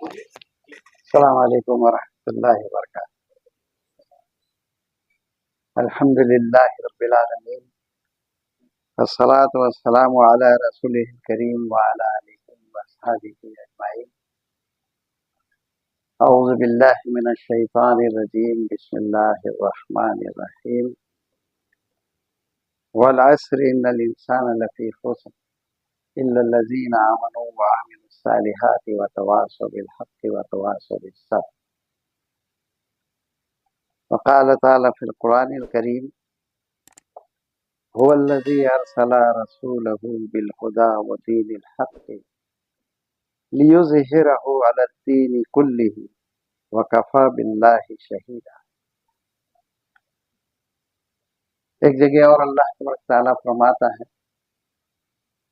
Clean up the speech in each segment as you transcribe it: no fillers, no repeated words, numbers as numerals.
السلام علیکم ورحمۃ اللہ وبرکاتہ۔ الحمد للہ رب العالمین، والصلاة والسلام علی رسولہ الکریم وعلی آلہ واصحابہ اجمعین۔ اعوذ باللہ من الشیطان الرجیم، بسم اللہ الرحمن الرحیم۔ والعصر ان الانسان لفی خسر الا الذین آمنوا وعملوا الصالحات وتواصوا بالحق وتواصوا بالصبر۔ وقال تعالی فی القرآن الکریم، هو الذی ارسل رسوله بالهدى ودین الحق لیظہرہ علی الدین کلہ وکفی باللہ شہیدا۔ ایک جگہ اور اللہ تبارک تعالیٰ فرماتا ہے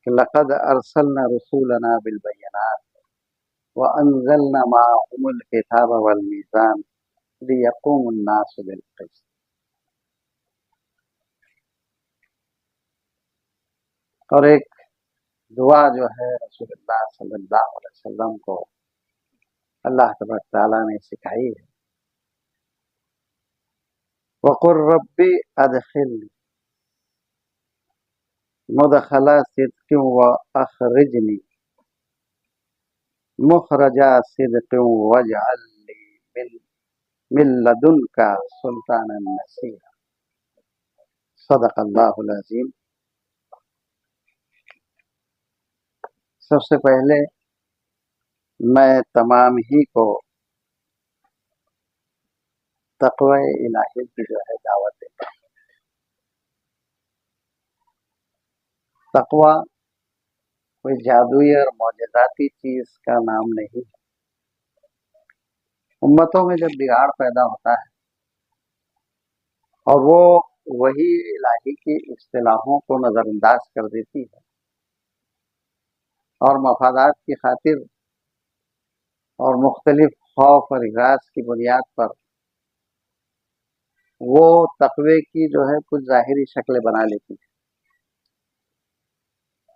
کہ لقد ارسلنا رسولنا بالبینات وانزلنا معهم الکتاب والمیزان لیقوم الناس بالقسط۔ اور ایک دعا جو ہے رسول اللہ صلی اللہ علیہ وسلم کو اللہ تبارک تعالیٰ نے سکھائی ہے، وَقُلْ رَبِّ أَدْخِلْنِي مُدْخَلَ صِدْقٍ وَأَخْرِجْنِي مُخْرَجَ صِدْقٍ وَاجْعَلْ لِي مِن لَّدُنكَ سُلْطَانًا نَصِيرًا۔ صدق اللہ العظیم۔ سب سے پہلے میں تمام ہی کو تقوی الہی کی جو ہے دعوت دیتا ہوں۔ تقوی کوئی جادوئی اور معجزاتی چیز کا نام نہیں ہے۔ امتوں میں جب بگاڑ پیدا ہوتا ہے اور وہ وہی الہی کی اصطلاحوں کو نظر انداز کر دیتی ہے اور مفادات کی خاطر اور مختلف خوف اور اغراض کی بنیاد پر وہ تقوی کی جو ہے کچھ ظاہری شکلیں بنا لیتی ہے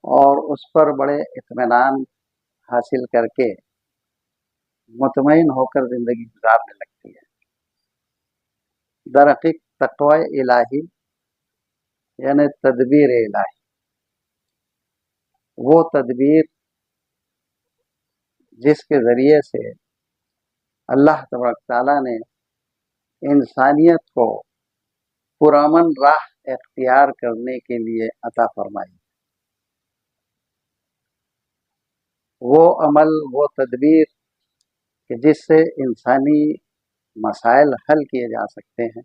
اور اس پر بڑے اطمینان حاصل کر کے مطمئن ہو کر زندگی گزارنے لگتی ہے۔ درحقیقت تقوی الہی یعنی تدبیر الہی، وہ تدبیر جس کے ذریعے سے اللہ تبارک تعالیٰ نے انسانیت کو پرامن راہ اختیار کرنے کے لیے عطا فرمائی۔ وہ عمل، وہ تدبیر کہ جس سے انسانی مسائل حل کیے جا سکتے ہیں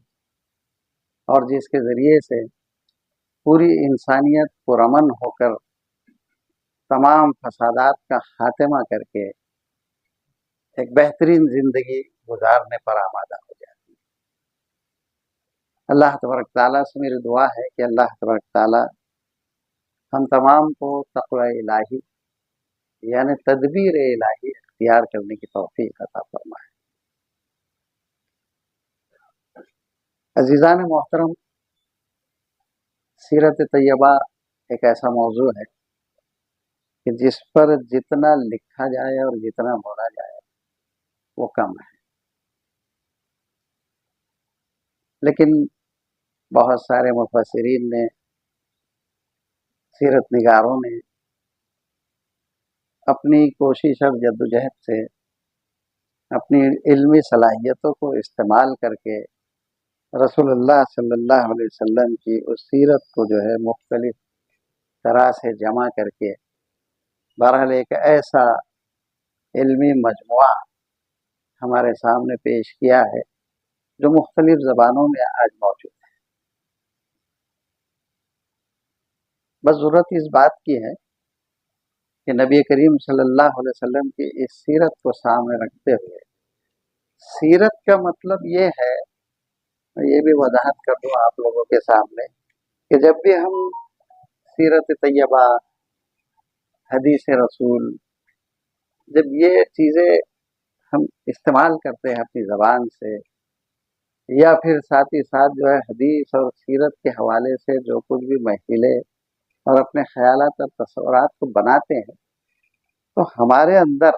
اور جس کے ذریعے سے پوری انسانیت پرامن ہو کر تمام فسادات کا خاتمہ کر کے ایک بہترین زندگی گزارنے پر آمادہ ہو جاتی ہے۔ اللہ تبارک تعالیٰ سے میری دعا ہے کہ اللہ تبارک تعالیٰ ہم تمام کو تقوی الہی یعنی تدبیر الہی اختیار کرنے کی توفیق عطا فرمائے۔ عزیزان محترم، سیرت طیبہ ایک ایسا موضوع ہے کہ جس پر جتنا لکھا جائے اور جتنا بولا جائے وہ کم ہے، لیکن بہت سارے مفسرین نے، سیرت نگاروں نے اپنی کوشش اور جدوجہد سے اپنی علمی صلاحیتوں کو استعمال کر کے رسول اللہ صلی اللہ علیہ وسلم کی اس سیرت کو جو ہے مختلف طرح سے جمع کر کے بہرحال ایک ایسا علمی مجموعہ ہمارے سامنے پیش کیا ہے جو مختلف زبانوں میں آج موجود ہے۔ بس ضرورت اس بات کی ہے کہ نبی کریم صلی اللہ علیہ وسلم کی اس سیرت کو سامنے رکھتے ہوئے، سیرت کا مطلب یہ ہے، میں یہ بھی وضاحت کر دوں آپ لوگوں کے سامنے کہ جب بھی ہم سیرت طیبہ، حدیث رسول، جب یہ چیزیں ہم استعمال کرتے ہیں اپنی زبان سے، یا پھر ساتھ ہی ساتھ جو ہے حدیث اور سیرت کے حوالے سے جو کچھ بھی محفلیں اور اپنے خیالات اور تصورات کو بناتے ہیں، تو ہمارے اندر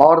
اور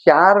4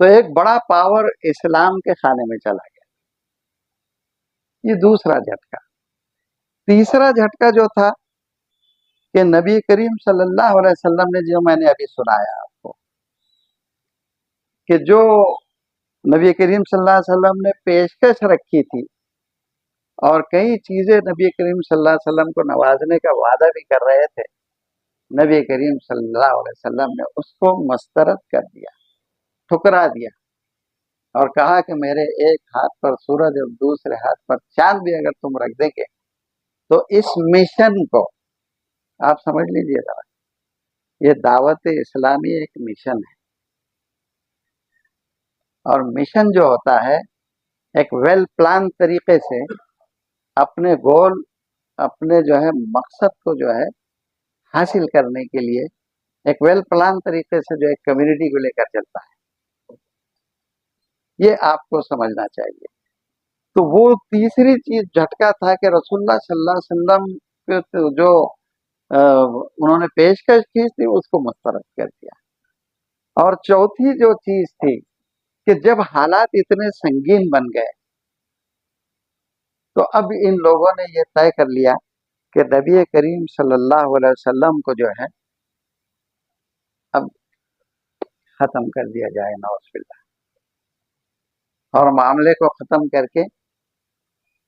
تو ایک بڑا پاور اسلام کے خانے میں چلا گیا. یہ دوسرا جھٹکا. تیسرا جھٹکا جو تھا کہ نبی کریم صلی اللہ علیہ وسلم نے، جو میں نے ابھی سنایا آپ کو، کہ جو نبی کریم صلی اللہ علیہ وسلم نے پیشکش رکھی تھی اور کئی چیزیں نبی کریم صلی اللہ علیہ وسلم کو نوازنے کا وعدہ بھی کر رہے تھے، نبی کریم صلی اللہ علیہ وسلم نے اس کو مسترد کر دیا، ٹھکرا دیا، اور کہا کہ میرے ایک ہاتھ پر سورج اور دوسرے ہاتھ پر چاند بھی اگر تم رکھ دیں گے تو اس مشن کو آپ سمجھ لیجئے ذرا، یہ دعوت اسلامی ایک مشن ہے، اور مشن جو ہوتا ہے ایک ویل پلان طریقے سے اپنے گول، اپنے جو ہے مقصد کو جو ہے حاصل کرنے کے لیے ایک ویل پلان طریقے سے جو ایک کمیونٹی کو لے کر چلتا ہے، یہ آپ کو سمجھنا چاہیے. تو وہ تیسری چیز جھٹکا تھا کہ رسول اللہ صلی اللہ علیہ وسلم کے جو انہوں نے پیشکش کی تھی اس کو مسترد کر دیا. اور چوتھی جو چیز تھی کہ جب حالات اتنے سنگین بن گئے تو اب ان لوگوں نے یہ طے کر لیا کہ نبی کریم صلی اللہ علیہ وسلم کو جو ہے اب ختم کر دیا جائے، نعوذ باللہ، اور معاملے کو ختم کر کے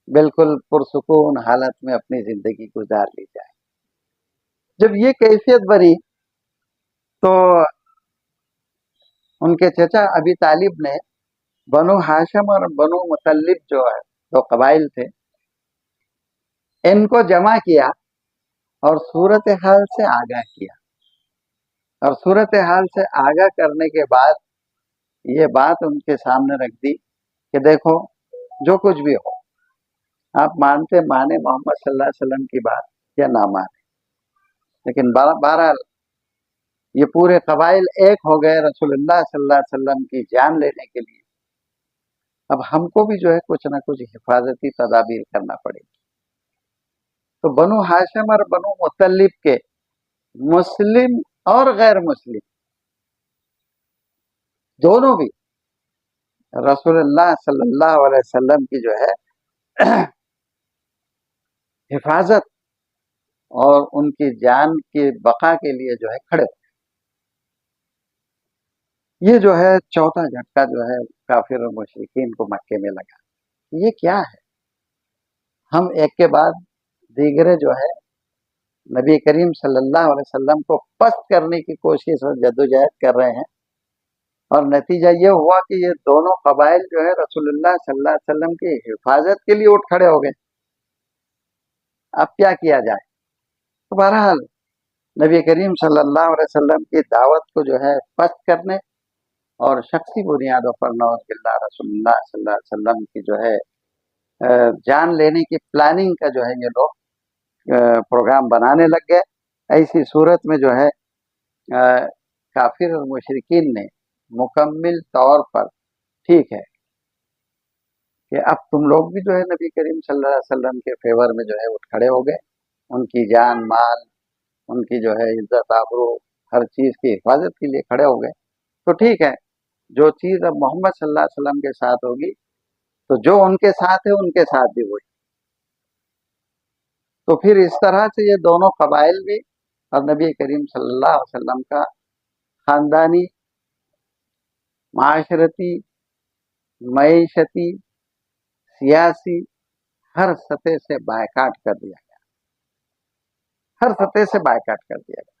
بالکل پرسکون حالت میں اپنی زندگی گزار لی جائے. جب یہ کیفیت بنی تو ان کے چچا ابی طالب نے بنو ہاشم اور بنو مطلب جو ہے دو قبائل تھے، ان کو جمع کیا اور صورتحال سے آگاہ کیا، اور صورتحال سے آگاہ کرنے کے بعد یہ بات ان کے سامنے رکھ دی کہ دیکھو جو کچھ بھی ہو، آپ مانتے مانے محمد صلی اللہ علیہ وسلم کی بات یا نہ مانے، لیکن بہرحال یہ پورے قبائل ایک ہو گئے رسول اللہ صلی اللہ علیہ وسلم کی جان لینے کے لیے. اب ہم کو بھی جو ہے کچھ نہ کچھ حفاظتی تدابیر کرنا پڑے گی. تو بنو ہاشم اور بنو مطلب کے مسلم اور غیر مسلم دونوں بھی رسول اللہ صلی اللہ علیہ وسلم کی جو ہے حفاظت اور ان کی جان کی بقا کے لیے جو ہے کھڑے ہوئے. یہ جو ہے چوتھا جھٹکا جو ہے کافر اور مشرکین کو مکے میں لگا. یہ کیا ہے؟ ہم ایک کے بعد دیگرے جو ہے نبی کریم صلی اللہ علیہ وسلم کو پست کرنے کی کوشش اور جدوجہد کر رہے ہیں، اور نتیجہ یہ ہوا کہ یہ دونوں قبائل جو ہے رسول اللہ صلی اللہ علیہ وسلم کی حفاظت کے لیے اٹھ کھڑے ہو گئے. اب کیا کیا جائے؟ تو بہرحال نبی کریم صلی اللہ علیہ وسلم کی دعوت کو جو ہے پست کرنے اور شخصی بنیادوں پر نعوذ باللہ رسول اللہ صلی اللہ علیہ وسلم کی جو ہے جان لینے کی پلاننگ کا جو ہے یہ لوگ پروگرام بنانے لگ گئے. ایسی صورت میں جو ہے کافر اور مشرکین نے مکمل طور پر ٹھیک ہے کہ اب تم لوگ بھی جو ہے نبی کریم صلی اللہ علیہ وسلم کے فیور میں جو ہے اٹھ کھڑے ہو گئے، ان کی جان مال، ان کی جو ہے عزت آبرو، ہر چیز کی حفاظت کے لیے کھڑے ہو گئے. تو ٹھیک ہے، جو چیز اب محمد صلی اللہ علیہ وسلم کے ساتھ ہوگی تو جو ان کے ساتھ ہے ان کے ساتھ بھی ہوئی. تو پھر اس طرح سے یہ دونوں قبائل بھی اور نبی کریم صلی اللہ علیہ وسلم کا خاندانی، معاشرتی، معیشتی، سیاسی ہر سطح سے بائیکاٹ کر دیا گیا، ہر سطح سے بائیکاٹ کر دیا گیا.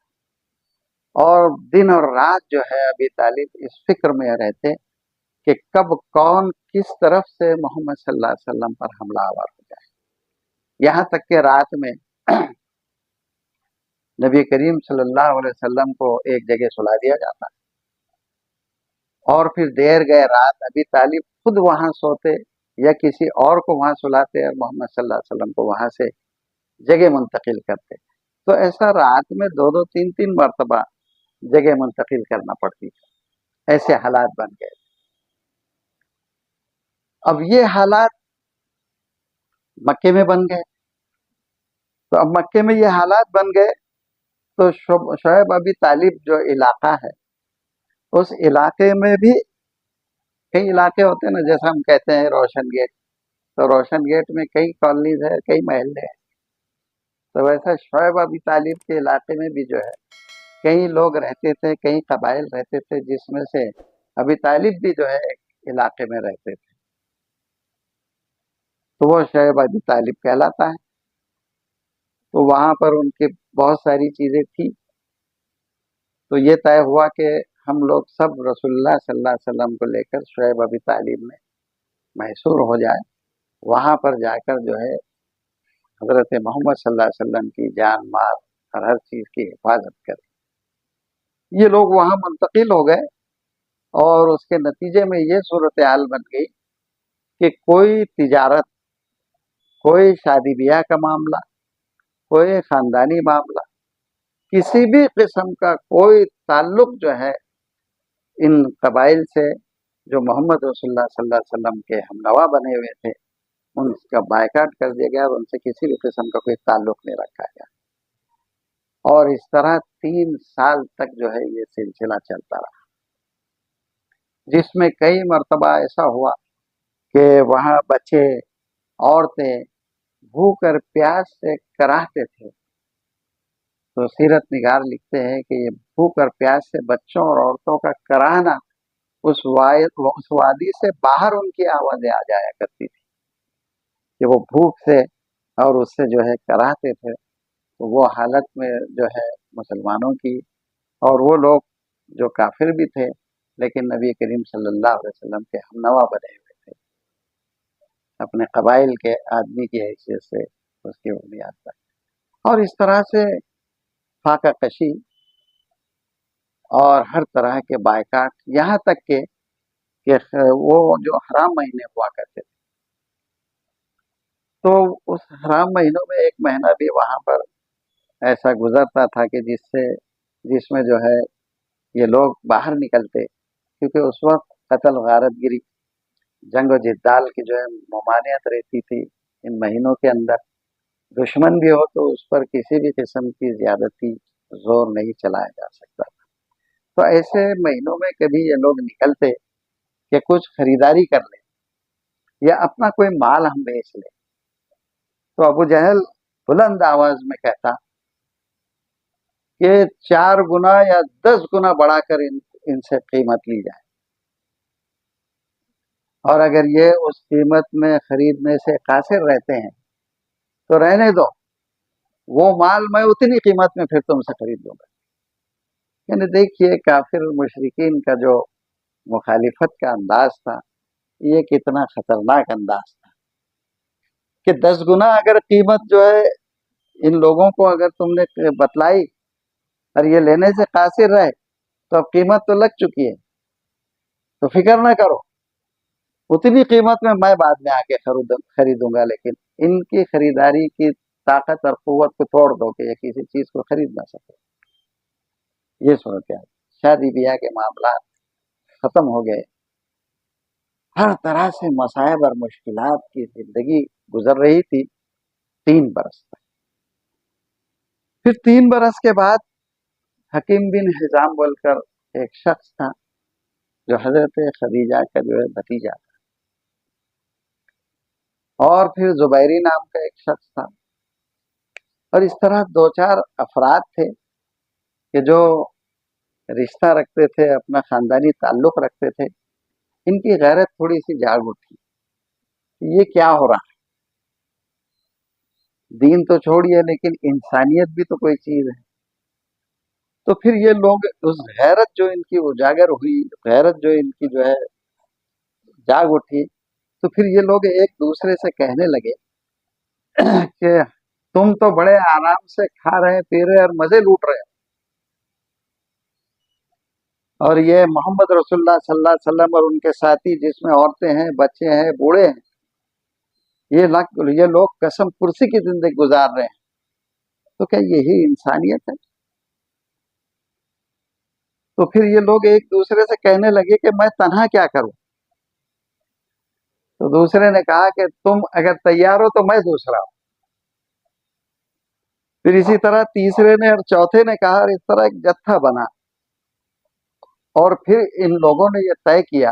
اور دن اور رات جو ہے ابی طالب اس فکر میں رہتے کہ کب کون کس طرف سے محمد صلی اللہ علیہ وسلم پر حملہ آور ہو جائے. یہاں تک کہ رات میں نبی کریم صلی اللہ علیہ وسلم کو ایک جگہ سلا دیا جاتا، اور پھر دیر گئے رات ابی طالب خود وہاں سوتے یا کسی اور کو وہاں سلاتے اور محمد صلی اللہ علیہ وسلم کو وہاں سے جگہ منتقل کرتے. تو ایسا رات میں دو دو تین تین مرتبہ جگہ منتقل کرنا پڑتی تھی. ایسے حالات بن گئے. اب یہ حالات مکے میں بن گئے. تو اب مکے میں یہ حالات بن گئے تو شعیب ابی طالب جو علاقہ ہے اس علاقے میں بھی کئی علاقے ہوتے ہیں نا، جیسا ہم کہتے ہیں روشن گیٹ، تو روشن گیٹ میں کئی کالونیز ہے، کئی محلے ہیں، تو ویسا شعیب ابی طالب کے علاقے میں بھی جو ہے کئی لوگ رہتے تھے، کئی قبائل رہتے تھے، جس میں سے ابی طالب بھی جو ہے ایک علاقے میں رہتے تھے، تو وہ شعیب ابی طالب کہلاتا ہے۔ تو وہاں پر ان کی بہت ساری چیزیں تھیں، تو یہ طے ہوا کہ ہم لوگ سب رسول اللہ صلی اللہ علیہ وسلم کو لے کر شعیب ابی طالب میں محصور ہو جائے، وہاں پر جا کر جو ہے حضرت محمد صلی اللہ علیہ وسلم کی جان مال اور ہر چیز کی حفاظت کریں۔ یہ لوگ وہاں منتقل ہو گئے، اور اس کے نتیجے میں یہ صورتحال بن گئی کہ کوئی تجارت، کوئی شادی بیاہ کا معاملہ، کوئی خاندانی معاملہ، کسی بھی قسم کا کوئی تعلق جو ہے ان قبائل سے جو محمد رسول اللہ صلی اللہ علیہ وسلم کے ہم نوا بنے ہوئے تھے، ان کا بائیکاٹ کر دیا گیا، اور ان سے کسی بھی قسم کا کوئی تعلق نہیں رکھا گیا، اور اس طرح 3 سال تک جو ہے یہ سلسلہ چلتا رہا، جس میں کئی مرتبہ ایسا ہوا کہ وہاں بچے، عورتیں بھوک اور پیاس سے کراہتے تھے۔ تو سیرت نگار لکھتے ہیں کہ یہ بھوک اور پیاس سے بچوں اور عورتوں کا کراہنا اس وادی سے باہر ان کی آوازیں آ جایا کرتی تھی کہ وہ بھوک سے اور اس سے جو ہے کراہتے تھے۔ تو وہ حالت میں جو ہے مسلمانوں کی، اور وہ لوگ جو کافر بھی تھے لیکن نبی کریم صلی اللہ علیہ وسلم کے ہم نوا بنے ہوئے تھے، اپنے قبائل کے آدمی کی حیثیت سے اس کی بنیاد پر، اور اس طرح سے فاقہ کشی اور ہر طرح کے بائیکاٹ، یہاں تک کہ وہ جو حرام مہینے ہوا کرتے تھے، تو اس حرام مہینوں میں ایک مہینہ بھی وہاں پر ایسا گزرتا تھا کہ جس میں جو ہے یہ لوگ باہر نکلتے، کیونکہ اس وقت قتل غارت گری، جنگ و جدال کی جو ہے ممانعت رہتی تھی ان مہینوں کے اندر، دشمن بھی ہو تو اس پر کسی بھی قسم کی زیادتی زور نہیں چلایا جا سکتا۔ تو ایسے مہینوں میں کبھی یہ لوگ نکلتے کہ کچھ خریداری کر لیں یا اپنا کوئی مال ہم بیچ لیں، تو ابو جہل بلند آواز میں کہتا کہ 4 گنا یا 10 گنا بڑھا کر ان سے قیمت لی جائے، اور اگر یہ اس قیمت میں خریدنے سے قاصر رہتے ہیں تو رہنے دو، وہ مال میں اتنی قیمت میں پھر تم سے خرید لوں گا۔ یعنی دیکھیے کافر مشرکین کا جو مخالفت کا انداز تھا، یہ کتنا خطرناک انداز تھا کہ 10 گنا اگر قیمت جو ہے ان لوگوں کو اگر تم نے بتلائی اور یہ لینے سے قاصر رہے تو اب قیمت تو لگ چکی ہے، تو فکر نہ کرو، اتنی قیمت میں بعد میں آ کے خریدوں گا، لیکن ان کی خریداری کی طاقت اور قوت کو توڑ دو کہ یہ کسی چیز کو خرید نہ سکے۔ یہ صورتحال، شادی بیاہ کے معاملات ختم ہو گئے، ہر طرح سے مصائب اور مشکلات کی زندگی گزر رہی تھی 3 برس تک۔ پھر 3 برس کے بعد حکیم بن حزام بول کر ایک شخص تھا جو حضرت خدیجہ کا جو ہے بھتیجا تھا، اور پھر زبیری نام کا ایک شخص تھا، اور اس طرح 2-4 افراد تھے کہ جو رشتہ رکھتے تھے، اپنا خاندانی تعلق رکھتے تھے۔ ان کی غیرت تھوڑی سی جاگ اٹھی، یہ کیا ہو رہا ہے، دین تو چھوڑیے لیکن انسانیت بھی تو کوئی چیز ہے۔ تو پھر یہ لوگ اس غیرت جو ان کی اجاگر ہوئی، غیرت جو ان کی جو ہے جاگ اٹھی، تو پھر یہ لوگ ایک دوسرے سے کہنے لگے کہ تم تو بڑے آرام سے کھا رہے پی رہے اور مزے لوٹ رہے، اور یہ محمد رسول اللہ صلی اللہ علیہ وسلم اور ان کے ساتھی، جس میں عورتیں ہیں، بچے ہیں، بوڑھے ہیں، یہ لوگ قسم پرسی کی زندگی گزار رہے ہیں، تو کیا یہی انسانیت ہے؟ تو پھر یہ لوگ ایک دوسرے سے کہنے لگے کہ میں تنہا کیا کروں؟ تو دوسرے نے کہا کہ تم اگر تیار ہو تو میں دوسرا ہوں۔ پھر اسی طرح تیسرے نے اور چوتھے نے کہا، اور اس طرح ایک جتھا بنا، اور پھر ان لوگوں نے یہ طے کیا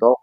2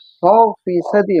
100%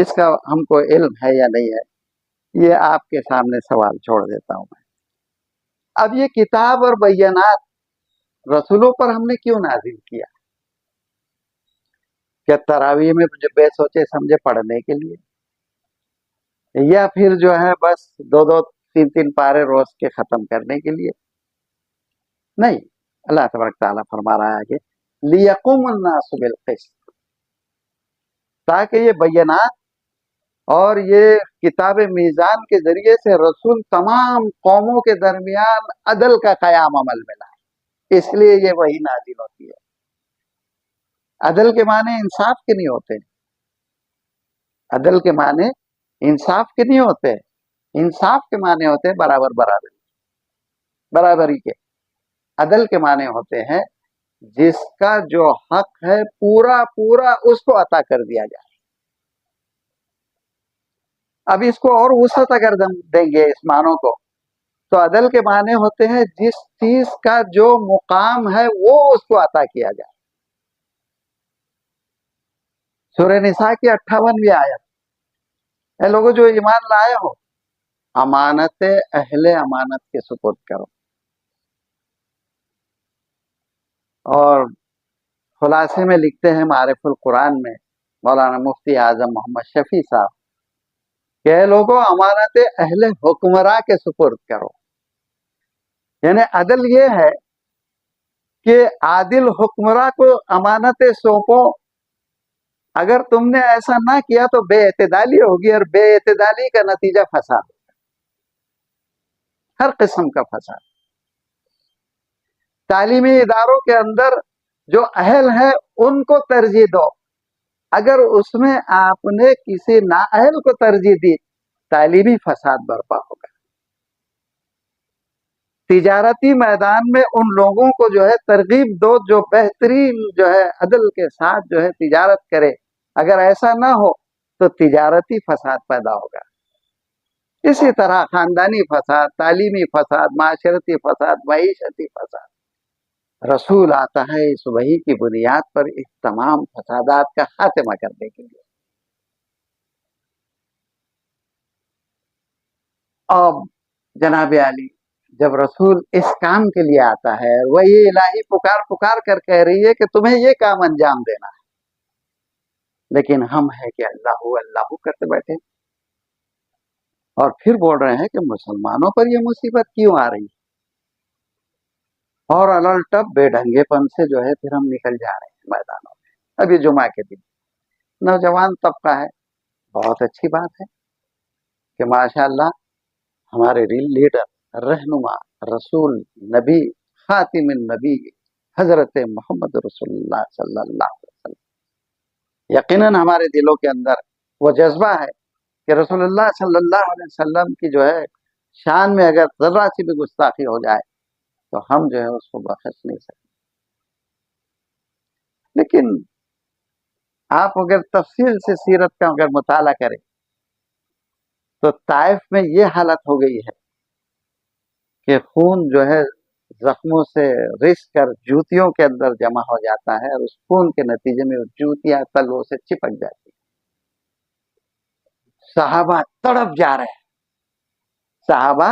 اس کا ہم کو علم ہے یا نہیں ہے، یہ آپ کے سامنے سوال چھوڑ دیتا ہوں میں۔ اب یہ کتاب اور بینات رسولوں پر ہم نے کیوں نازل کیا؟ کیا تراویح میں بے سوچے سمجھے پڑھنے کے لیے، یا پھر جو ہے بس دو دو تین تین پارے روز کے ختم کرنے کے لیے؟ نہیں، اللہ تبارک تعالیٰ فرما رہا ہے کہ لیقوم الناس بالقسط، تاکہ یہ بینات اور یہ کتاب میزان کے ذریعے سے رسول تمام قوموں کے درمیان عدل کا قیام عمل میں لائے، اس لیے یہ وہی نازل ہوتی ہے۔ عدل کے معنی انصاف کے نہیں ہوتے، عدل کے معنی انصاف کے نہیں ہوتے، انصاف کے معنی ہوتے ہیں برابری کے۔ عدل کے معنی ہوتے ہیں جس کا جو حق ہے پورا پورا اس کو عطا کر دیا جائے۔ اب اس کو اور وسعت اگر دیں گے اس معنوں کو، تو عدل کے معنی ہوتے ہیں جس چیز کا جو مقام ہے وہ اس کو عطا کیا جائے۔ سورہ نساء کی 58ویں آیت، اے لوگوں جو ایمان لائے ہو، امانت اہل امانت کے سپرد کرو۔ اور خلاصے میں لکھتے ہیں معارف القرآن میں مولانا مفتی اعظم محمد شفیع صاحب کہ اے لوگوں امانت اہل حکمراں کے سپرد کرو۔ یعنی عدل یہ ہے کہ عادل حکمراں کو امانتیں سونپو، اگر تم نے ایسا نہ کیا تو بے اعتدالی ہوگی، اور بے اعتدالی کا نتیجہ فساد، ہر قسم کا فساد۔ تعلیمی اداروں کے اندر جو اہل ہے ان کو ترجیح دو، اگر اس میں آپ نے کسی نااہل کو ترجیح دی تعلیمی فساد برپا ہوگا۔ تجارتی میدان میں ان لوگوں کو جو ہے ترغیب دو جو بہترین جو ہے عدل کے ساتھ جو ہے تجارت کرے، اگر ایسا نہ ہو تو تجارتی فساد پیدا ہوگا۔ اسی طرح خاندانی فساد، تعلیمی فساد، معاشرتی فساد، معیشتی فساد۔ رسول آتا ہے اس وحی کی بنیاد پر اس تمام فسادات کا خاتمہ کرنے کے لیے۔ اب جناب علی جب رسول اس کام کے لیے آتا ہے، وہی الہی پکار پکار کر کہہ رہی ہے کہ تمہیں یہ کام انجام دینا ہے، لیکن ہم ہے کہ اللہ اللہ کرتے بیٹھے، اور پھر بول رہے ہیں کہ مسلمانوں پر یہ مصیبت کیوں آ رہی ہے، اور الٹب بے ڈھنگے پن سے جو ہے پھر ہم نکل جا رہے ہیں میدانوں میں۔ اب یہ جمعہ کے دن نوجوان طبقہ ہے، بہت اچھی بات ہے کہ ماشاءاللہ ہمارے لیڈر، رہنما، رسول، نبی، خاتم النبی حضرت محمد رسول اللہ صلی اللہ علیہ وسلم، یقیناً ہمارے دلوں کے اندر وہ جذبہ ہے کہ رسول اللہ صلی اللہ علیہ وسلم کی جو ہے شان میں اگر ذرا سی بھی گستاخی ہو جائے تو ہم جو ہے اس کو بخش نہیں سکتے۔ لیکن آپ اگر تفصیل سے سیرت کا اگر مطالعہ کریں تو طائف میں یہ حالت ہو گئی ہے کہ خون جو ہے زخموں سے رس کر جوتیوں کے اندر جمع ہو جاتا ہے، اور اس خون کے نتیجے میں جوتیاں تلووں سے چپک جاتی ہیں۔ صحابہ تڑپ جا رہے ہیں، صحابہ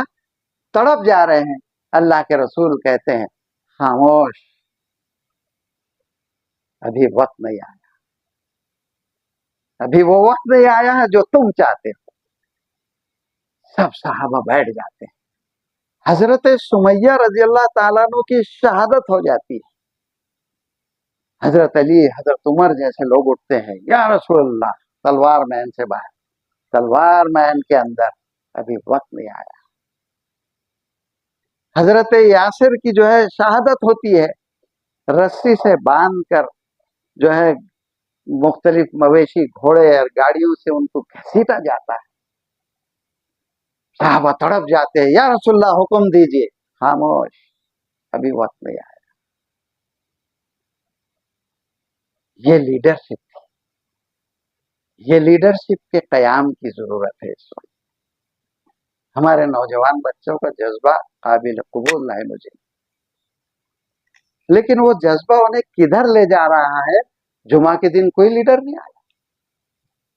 تڑپ جا رہے ہیں۔ اللہ کے رسول کہتے ہیں خاموش، ابھی وقت نہیں آیا، ابھی وہ وقت نہیں آیا ہے جو تم چاہتے ہو۔ سب صحابہ بیٹھ جاتے ہیں۔ حضرت سمیہ رضی اللہ تعالیٰ عنہ کی شہادت ہو جاتی ہے۔ حضرت علی، حضرت عمر جیسے لوگ اٹھتے ہیں، یا رسول اللہ تلوار مین سے باہر، تلوار مین کے اندر، ابھی وقت نہیں آیا۔ حضرت یاسر کی جو ہے شہادت ہوتی ہے، رسی سے باندھ کر جو ہے مختلف مویشی گھوڑے اور گاڑیوں سے ان کو گھسیٹا جاتا ہے۔ صحابہ تڑپ جاتے ہیں، یا رسول اللہ حکم دیجئے، خاموش، ابھی وقت نہیں آیا۔ یہ لیڈرشپ تھی، یہ لیڈرشپ کے قیام کی ضرورت ہے اس وقت۔ ہمارے نوجوان بچوں کا جذبہ قابل قبول ہے مجھے، لیکن وہ جذبہ انہیں کدھر لے جا رہا ہے؟ جمعہ کے دن کوئی لیڈر نہیں آیا،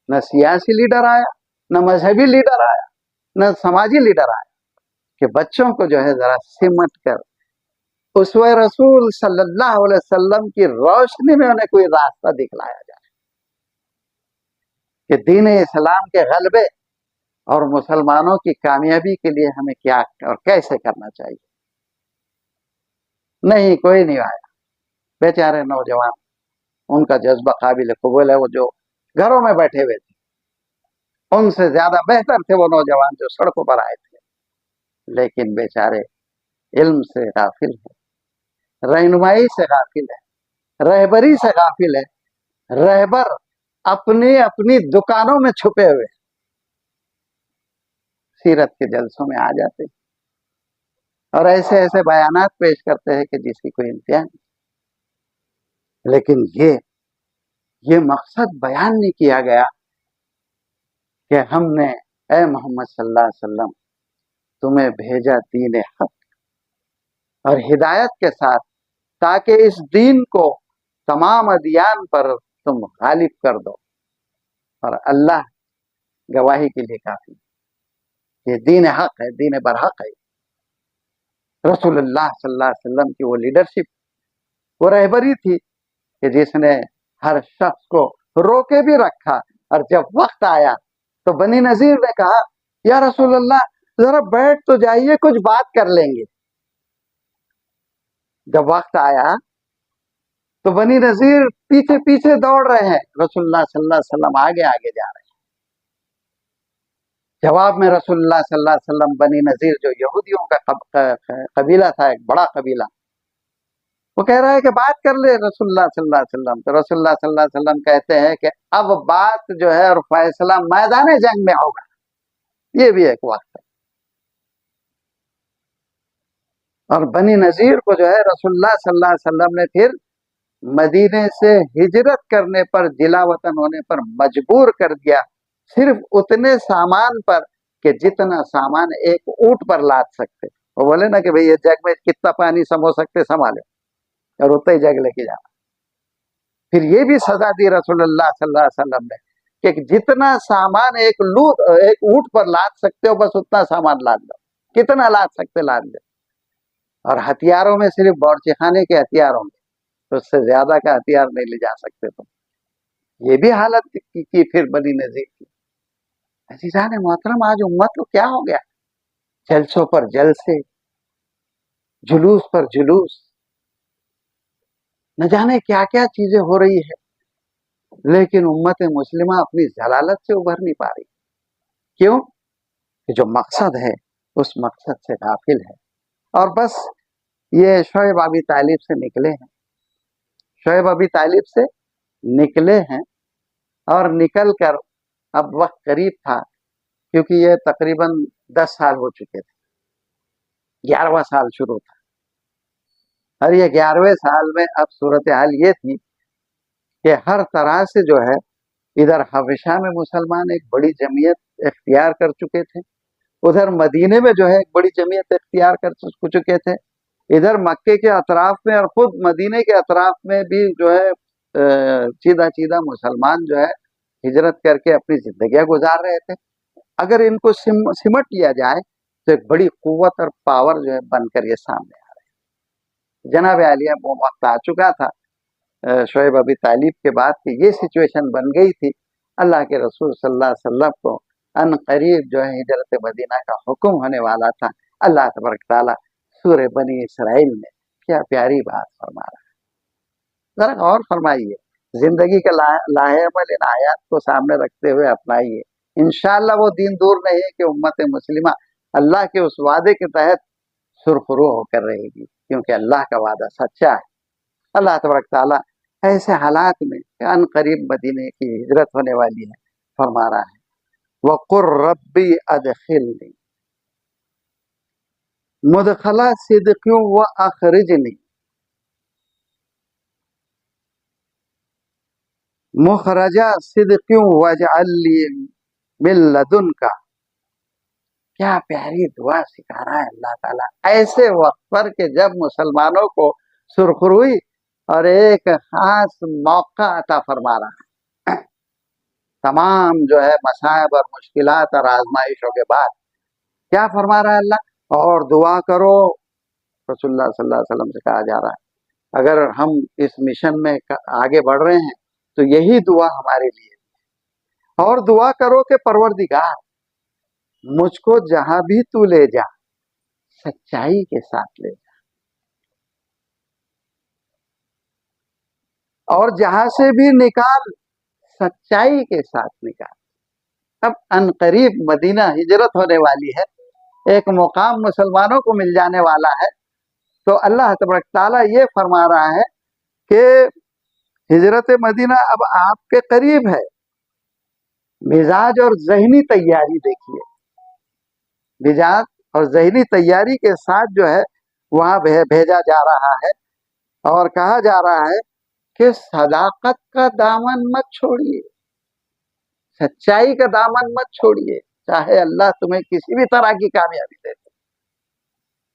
نہ سیاسی لیڈر آیا، نہ مذہبی لیڈر آیا، نہ سماجی لیڈر آیا، کہ بچوں کو جو ہے ذرا سمٹ کر اسوہ رسول صلی اللہ علیہ وسلم کی روشنی میں انہیں کوئی راستہ دکھلایا جائے کہ دین اسلام کے غلبے اور مسلمانوں کی کامیابی کے لیے ہمیں کیا اور کیسے کرنا چاہیے۔ نہیں، کوئی نہیں آیا۔ بیچارے نوجوان، ان کا جذبہ قابل قبول ہے، وہ جو گھروں میں بیٹھے ہوئے تھے ان سے زیادہ بہتر تھے وہ نوجوان جو سڑکوں پر آئے تھے، لیکن بیچارے علم سے غافل ہیں، رہنمائی سے غافل ہے، رہبری سے غافل ہے۔ رہبر اپنی دکانوں میں چھپے ہوئے سیرت کے جلسوں میں آ جاتے اور ایسے ایسے بیانات پیش کرتے ہیں کہ جس کی کوئی انتہا نہیں، لیکن یہ مقصد بیان نہیں کیا گیا کہ ہم نے اے محمد صلی اللہ علیہ وسلم تمہیں بھیجا دین حق اور ہدایت کے ساتھ تاکہ اس دین کو تمام ادیان پر تم غالب کر دو، اور اللہ گواہی کے لیے کافی، یہ دین حق ہے، دین برحق ہے۔ رسول اللہ صلی اللہ علیہ وسلم کی وہ لیڈرشپ، وہ رہبری تھی کہ جس نے ہر شخص کو روکے بھی رکھا، اور جب وقت آیا تو بنی نذیر نے کہا یا رسول اللہ ذرا بیٹھ تو جائیے، کچھ بات کر لیں گے۔ جب وقت آیا تو بنی نذیر پیچھے پیچھے دوڑ رہے ہیں، رسول اللہ صلی اللہ علیہ وسلم آگے آگے جا رہے ہیں۔ جواب میں رسول اللہ صلی اللہ علیہ وسلم بنی نذیر جو یہودیوں کا قبیلہ تھا، ایک بڑا قبیلہ، وہ کہہ رہا ہے کہ بات کر لے رسول اللہ صلی اللہ علیہ وسلم۔ تو رسول اللہ صلی اللہ علیہ وسلم کہتے ہیں کہ اب بات جو ہے اور فیصلہ میدان جنگ میں ہوگا، یہ بھی ایک وقت ہے۔ اور بنی نذیر کو جو ہے رسول اللہ صلی اللہ علیہ وسلم نے پھر مدینے سے ہجرت کرنے پر، جلا وطن ہونے پر مجبور کر دیا، صرف اتنے سامان پر کہ جتنا سامان ایک اونٹ پر لاد سکتے۔ وہ بولے نا کہ بھئی یہ جگ میں کتنا پانی سمو سکتے سنبھالے، اور اتنا ہی جگ لے کے جانا۔ پھر یہ بھی سزا دی رسول اللہ صلی اللہ علیہ وسلم نے کہ جتنا سامان ایک اونٹ پر لاد سکتے ہو بس اتنا سامان لاد لو، کتنا لاد سکتے لاد لو۔ اور ہتھیاروں میں صرف باورچی خانے کے ہتھیاروں میں، تو اس سے زیادہ کا ہتھیار نہیں لے جا سکتے تم۔ یہ بھی حالت کی پھر بنی نذیر کی۔ عزیزان محترم، آج امت کو کیا ہو گیا؟ جلسوں پر جلسے، جلوس پر جلوس، نہ جانے کیا کیا چیزیں ہو رہی ہے، لیکن امت مسلمہ اپنی ضلالت سے ابھر نہیں پا رہی۔ کیوں؟ کہ جو مقصد ہے اس مقصد سے غافل ہے، اور بس یہ شعیب ابی طالب سے نکلے ہیں، شعیب ابی طالب سے نکلے ہیں، اور نکل کر اب وقت قریب تھا، کیونکہ یہ تقریباً 10 سال ہو چکے تھے، 11واں سال شروع تھا، اور یہ 11ویں سال میں اب صورتحال یہ تھی کہ ہر طرح سے جو ہے ادھر حبشہ میں مسلمان ایک بڑی جمعیت اختیار کر چکے تھے، ادھر مدینے میں جو ہے ایک بڑی جمعیت اختیار کر چکے تھے، ادھر مکے کے اطراف میں اور خود مدینے کے اطراف میں بھی جو ہے چیدہ مسلمان جو ہے ہجرت کر کے اپنی زندگیاں گزار رہے تھے۔ اگر ان کو سمٹ لیا جائے تو ایک بڑی قوت اور پاور جو ہے بن کر یہ سامنے آ رہے ہیں۔ جناب عالیہ وہ وقت آ چکا تھا شعیب ابی طالب کے بعد کہ یہ سچویشن بن گئی تھی، اللہ کے رسول صلی اللہ علیہ وسلم کو ان قریب جو ہے ہجرت مدینہ کا حکم ہونے والا تھا۔ اللہ تبارک تعالیٰ سورہ بنی اسرائیل میں کیا پیاری بات فرما رہا ہے، ذرا غور فرمائیے، زندگی کے لاہعمل ان آیات کو سامنے رکھتے ہوئے اپنائیے، انشاءاللہ وہ دین دور نہیں ہے کہ امت مسلمہ اللہ کے اس وعدے کے تحت سرخرو ہو کر رہے گی، کیونکہ اللہ کا وعدہ سچا ہے۔ اللہ تبارک تعالیٰ ایسے حالات میں کہ ان قریب مدینے کی ہجرت ہونے والی ہے فرما رہا ہے وَقُلْ رَبِّ أَدْخِلْنِي مُدْخَلَ صِدْقٍ وَأَخْرِجْنِي مُخْرَجَ صِدْقٍ وَاجْعَلْ لِي مِن لَّدُنْكَ۔ کیا پیاری دعا سکھا رہا ہے اللہ تعالیٰ ایسے وقت پر کہ جب مسلمانوں کو سرخروئی اور ایک خاص موقع عطا فرما رہا ہے۔ تمام جو ہے مسائب اور مشکلات اور آزمائشوں کے بعد کیا فرما رہا ہے اللہ؟ اور دعا کرو. رسول اللہ صلی اللہ علیہ وسلم سے کہا جا رہا ہے اگر ہم اس مشن میں آگے بڑھ رہے ہیں تو یہی دعا ہمارے لیے. اور دعا کرو کہ پروردگار مجھ کو جہاں بھی تو لے جا سچائی کے ساتھ لے جا، اور جہاں سے بھی نکال سچائی کے ساتھ نکال. اب ان قریب مدینہ ہجرت ہونے والی ہے، ایک مقام مسلمانوں کو مل جانے والا ہے، تو اللہ تبارک تعالیٰ یہ فرما رہا ہے کہ ہجرت مدینہ اب آپ کے قریب ہے. مزاج اور ذہنی تیاری دیکھیے، مزاج اور ذہنی تیاری کے ساتھ جو ہے وہاں بھیجا جا رہا ہے، اور کہا جا رہا ہے کہ صداقت کا دامن مت چھوڑیے، سچائی کا دامن مت چھوڑیے، چاہے اللہ تمہیں کسی بھی طرح کی کامیابی دے دے،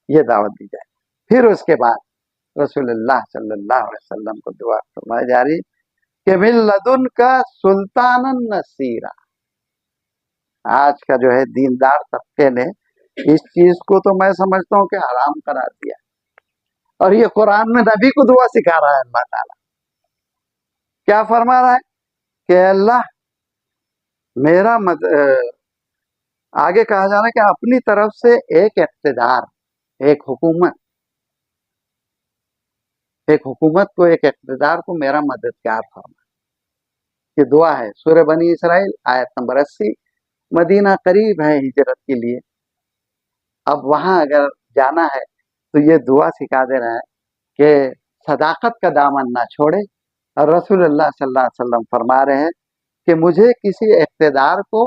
یہ دعوت دی جائے. پھر اس کے بعد رسول اللہ صلی اللہ علیہ وسلم کو دعا فرمائی جا رہی کہ من لدن کا سلطان نصیرا. آج کا جو ہے دیندار طبقے نے اس چیز کو تو میں سمجھتا ہوں کہ حرام قرار دیا، اور یہ قرآن میں نبی کو دعا سکھا رہا ہے. اللہ تعالیٰ کیا فرما رہا ہے کہ اللہ میرا آگے کہا جا رہا ہے کہ اپنی طرف سے ایک اقتدار، ایک حکومت کو، ایک اقتدار کو میرا مددگار فرما. یہ دعا ہے سورہ بنی اسرائیل آیت نمبر 80. مدینہ قریب ہے ہجرت کے لیے، اب وہاں اگر جانا ہے تو یہ دعا سکھا دے رہا ہے کہ صداقت کا دامن نہ چھوڑے. اور رسول اللہ صلی اللہ علیہ وسلم فرما رہے ہیں کہ مجھے کسی اقتدار کو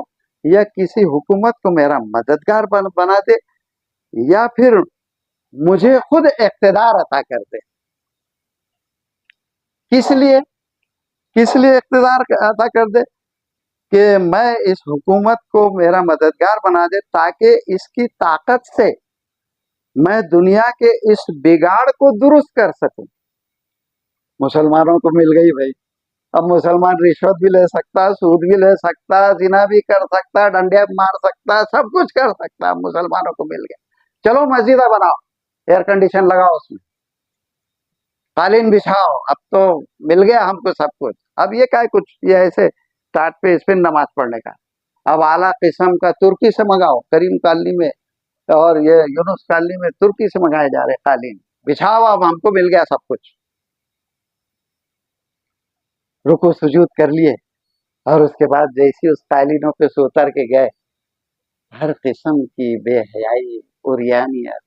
یا کسی حکومت کو میرا مددگار بنا دے، یا پھر مجھے خود اقتدار عطا کر دے. کس لیے اقتدار عطا کر دے؟ کہ میں اس حکومت کو میرا مددگار بنا دے تاکہ اس کی طاقت سے میں دنیا کے اس بگاڑ کو درست کر سکوں. مسلمانوں کو مل گئی بھائی، اب مسلمان رشوت بھی لے سکتا، سود بھی لے سکتا، زنا بھی کر سکتا، ڈنڈے مار سکتا، سب کچھ کر سکتا. اب مسلمانوں کو مل گیا، چلو مسجدیں بناؤ، ایئر کنڈیشن لگاؤ، اس میں قالین بچھاؤ، اب تو مل گیا ہم کو سب کچھ. اب یہ کیا کچھ یہ ایسے ٹاٹ پہ اس پہ نماز پڑھنے کا. اب اعلیٰ قسم کا ترکی سے منگاؤ، کریم کالنی میں اور یہ یونس کالنی میں ترکی سے منگائے جا رہے قالین بچھاؤ، اب ہم کو مل گیا سب کچھ. رکو سجود کر لیے، اور اس کے بعد جیسی اس قالینوں پہ سے اتر کے گئے، ہر قسم کی بے حیائی، عریانیت،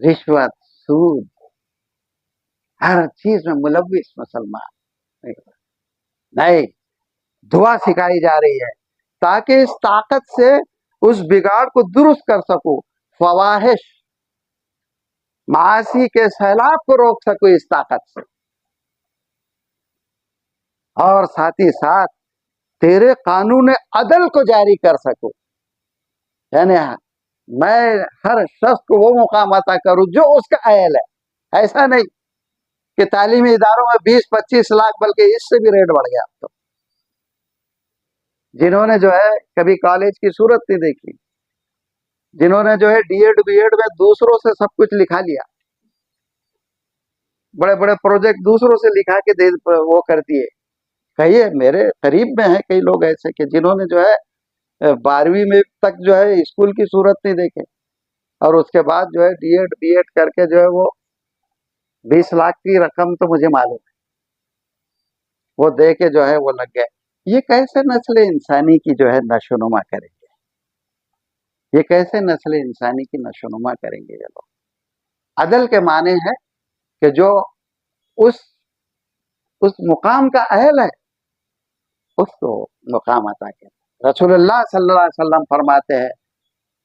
رشوت، سود، ہر چیز میں ملوث مسلمان. نہیں، دعا سکھائی جا رہی ہے تاکہ اس طاقت سے اس بگاڑ کو درست کر سکو، فواحش، معاصی کے سیلاب کو روک سکو اس طاقت سے، اور ساتھ ہی ساتھ تیرے قانون عدل کو جاری کر سکو. یعنی میں ہر شخص کو وہ مقام عطا کروں جو اس کا اہل ہے. ایسا نہیں کہ تعلیمی اداروں میں 20-25 لاکھ بلکہ اس سے بھی ریٹ بڑھ گیا. اب تو جنہوں نے جو ہے کبھی کالج کی صورت نہیں دیکھی، جنہوں نے جو ہے ڈی ایڈ بی ایڈ میں دوسروں سے سب کچھ لکھا لیا، بڑے بڑے پروجیکٹ دوسروں سے لکھا کے وہ کر دیے. کہیے میرے قریب میں ہیں کئی لوگ ایسے کہ جنہوں نے جو ہے 12ویں میں تک جو ہے اسکول کی صورت نہیں دیکھے، اور اس کے بعد جو ہے ڈی ایڈ بی ایڈ کر کے جو ہے وہ 20 لاکھ کی رقم تو مجھے معلوم ہے وہ دے کے جو ہے وہ لگ گئے. یہ کیسے نسل انسانی کی جو ہے نشو نما کریں گے؟ یہ کیسے نسل انسانی کی نشو نما کریں گے یہ لوگ؟ عدل کے معنی ہے کہ جو اس مقام کا اہل ہے اس کو مقام عطا کرے. رسول اللہ صلی اللہ علیہ وسلم فرماتے ہیں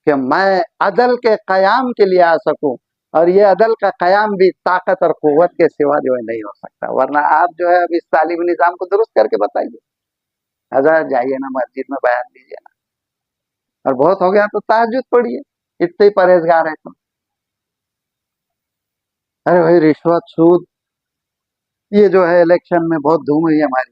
کہ میں عدل کے قیام کے لیے آ سکوں، اور یہ عدل کا قیام بھی طاقت اور قوت کے سوا جو ہے نہیں ہو سکتا. ورنہ آپ جو ہے اب اس تعلیمی نظام کو درست کر کے بتائیے. حضرت جائیے نا مسجد میں بیان دیجیے نا، اور بہت ہو گیا تو تہجد پڑھیے، اتنے ہی پرہیزگار ہیں تو. ارے بھائی رشوت، سود، یہ جو ہے الیکشن میں بہت دھوم ہوئی ہماری.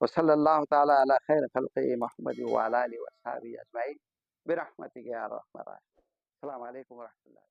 وصلی اللہ تعالی علی خیر خلق محمد وعلی آلہ وصحبہ اجمعین برحمتک یا ارحم الراحمین. السلام علیکم ورحمۃ اللہ.